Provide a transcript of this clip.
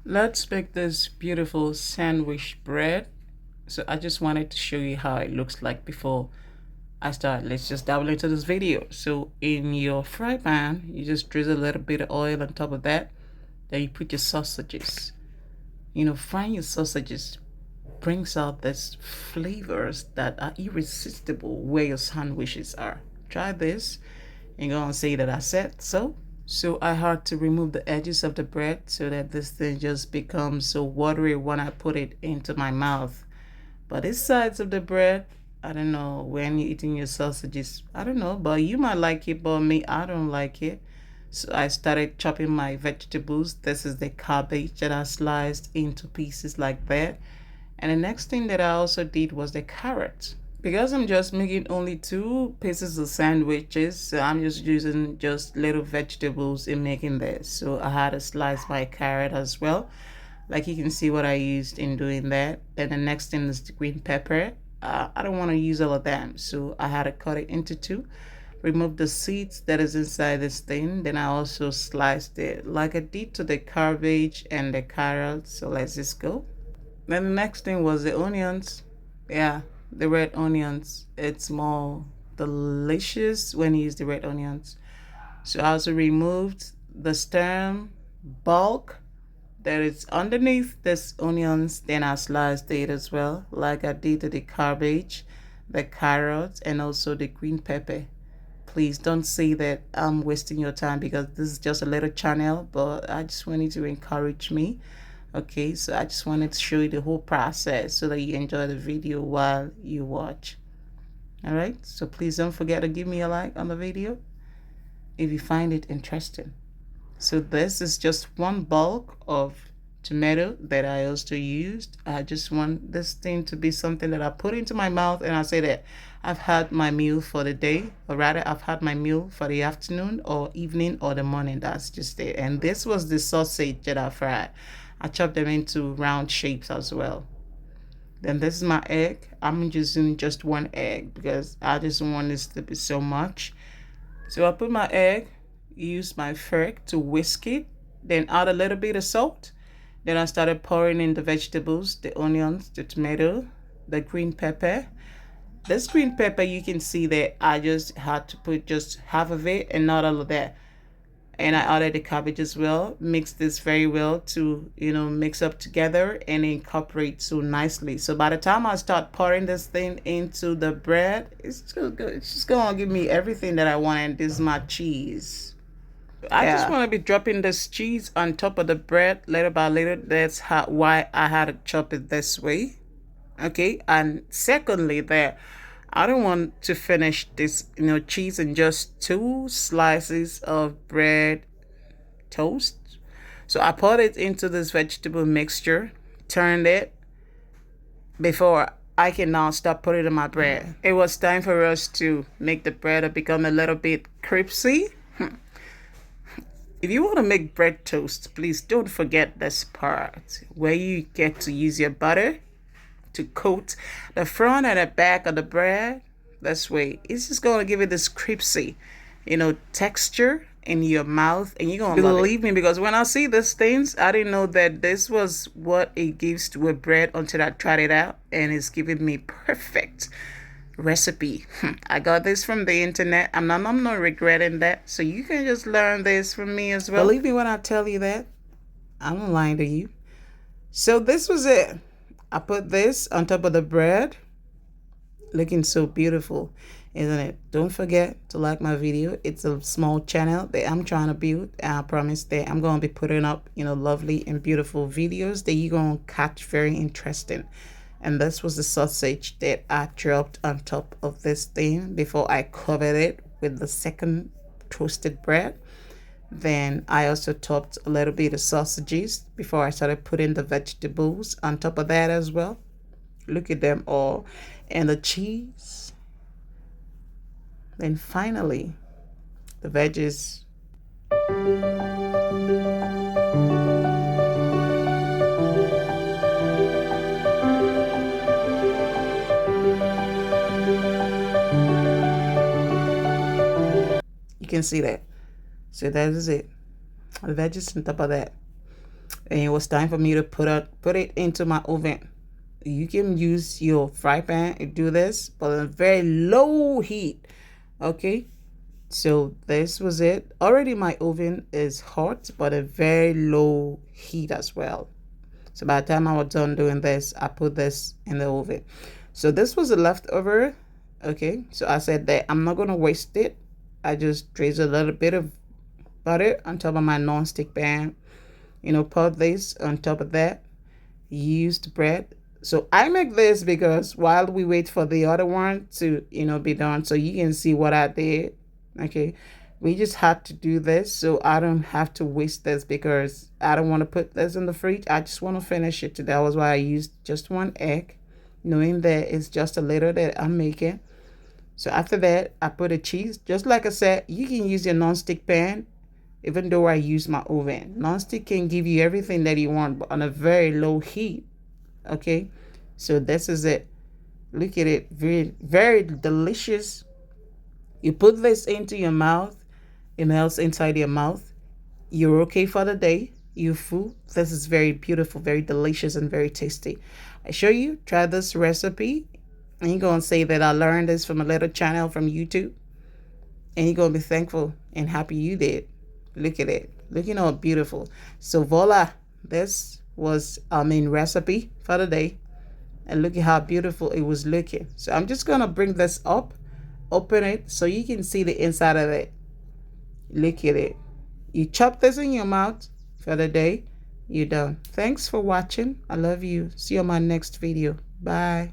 Let's make this beautiful sandwich bread. So I just wanted to show you how it looks like before I start. Let's just dive into this video. So in your fry pan, you just drizzle a little bit of oil on top of that. Then you put your sausages. Frying your sausages brings out these flavors that are irresistible where your sandwiches are. Try this and go and say that I said so. So I had to remove the edges of the bread so that this thing just becomes so watery when I put it into my mouth. But these sides of the bread, I don't know, when you're eating your sausages, I don't know, but you might like it, but me, I don't like it. So I started chopping my vegetables. This is the cabbage that I sliced into pieces like that. And the next thing that I also did was the carrot. Because I'm just making only two pieces of sandwiches, so I'm just using just little vegetables in making this. So I had to slice my carrot as well. Like you can see what I used in doing that. Then the next thing is the green pepper. I don't want to use all of them, so I had to cut it into two. Remove the seeds that is inside this thing. Then I also sliced it like I did to the cabbage and the carrots. So let's just go. Then the next thing was the onions. Yeah, the red onions. It's more delicious when you use the red onions. So I also removed the stem bulk that is underneath this onions. Then I sliced it as well, like I did to the cabbage, the carrots, and also the green pepper. Please don't say that I'm wasting your time because this is just a little channel, but I just wanted to encourage me. Okay, so I just wanted to show you the whole process so that you enjoy the video while you watch. All right, so please don't forget to give me a like on the video if you find it interesting. So this is just one bulk of tomato that I also used. I just want this thing to be something that I put into my mouth and I say that I've had my meal for the day, or rather I've had my meal for the afternoon or evening or the morning. That's just it. And this was the sausage that I fried. I chopped them into round shapes as well. Then this is my egg. I'm using just one egg because I just don't want this to be so much. So I put my egg, use my fork to whisk it, then add a little bit of salt. Then I started pouring in the vegetables, the onions, the tomato, the green pepper. This green pepper, you can see that I just had to put just half of it and not all of that. And I added the cabbage as well. Mix this very well to, mix up together and incorporate so nicely. So by the time I start pouring this thing into the bread, it's just good. It's just gonna give me everything that I want. And this is my cheese. I just want to be dropping this cheese on top of the bread little by little. That's why I had to chop it this way. Okay, and secondly, there, I don't want to finish this, cheese in just two slices of bread toast. So I put it into this vegetable mixture, turned it before I can now start putting it in my bread. It was time for us to make the bread become a little bit crispy. If you want to make bread toast, please don't forget this part where you get to use your butter to coat the front and the back of the bread. This way, it's just going to give it this crispy, texture in your mouth, and you're going to believe me because when I see these things, I didn't know that this was what it gives to a bread until I tried it out, and it's giving me perfect recipe. I got this from the internet. I'm not regretting that. So you can just learn this from me as well. Believe me when I tell you that. I'm not lying to you. So this was it. I put this on top of the bread. Looking so beautiful, isn't it? Don't forget to like my video. It's a small channel that I'm trying to build. And I promise that I'm going to be putting up, lovely and beautiful videos that you're going to catch very interesting. And this was the sausage that I dropped on top of this thing before I covered it with the second toasted bread. Then I also topped a little bit of sausages before I started putting the vegetables on top of that as well. Look at them all. And the cheese. Then finally, the veggies. You can see that. So that is it. The veggies on top of that. and it was time for me to put it into my oven. You can use your fry pan to do this, but on a very low heat. Okay, so this was it. Already my oven is hot, but a very low heat as well. So by the time I was done doing this, I put this in the oven. So this was a leftover. Okay, so I said that I'm not gonna waste it. I just drizzle a little bit of butter on top of my non-stick pan. Put this on top of that. Use the bread. So I make this because while we wait for the other one to, be done, so you can see what I did. Okay, we just had to do this so I don't have to waste this, because I don't want to put this in the fridge. I just want to finish it today. That was why I used just one egg, knowing that it's just a little that I'm making. So after that, I put a cheese. Just like I said, you can use your non-stick pan, even though I use my oven. Non-stick can give you everything that you want, but on a very low heat. Okay, so this is it. Look at it. Very, very delicious. You put this into your mouth, it melts inside your mouth. You're okay for the day. You're full. This is very beautiful, very delicious, and very tasty. I show you, try this recipe, and you're going to say that I learned this from a little channel from YouTube, and you're going to be thankful and happy you did. Look at it. Looking all beautiful. So voila, this was our main recipe for the day. And look at how beautiful it was looking. So I'm just going to bring this up, open it so you can see the inside of it. Look at it. You chop this in your mouth for the day. You're done. Thanks for watching. I love you. See you on my next video. Bye.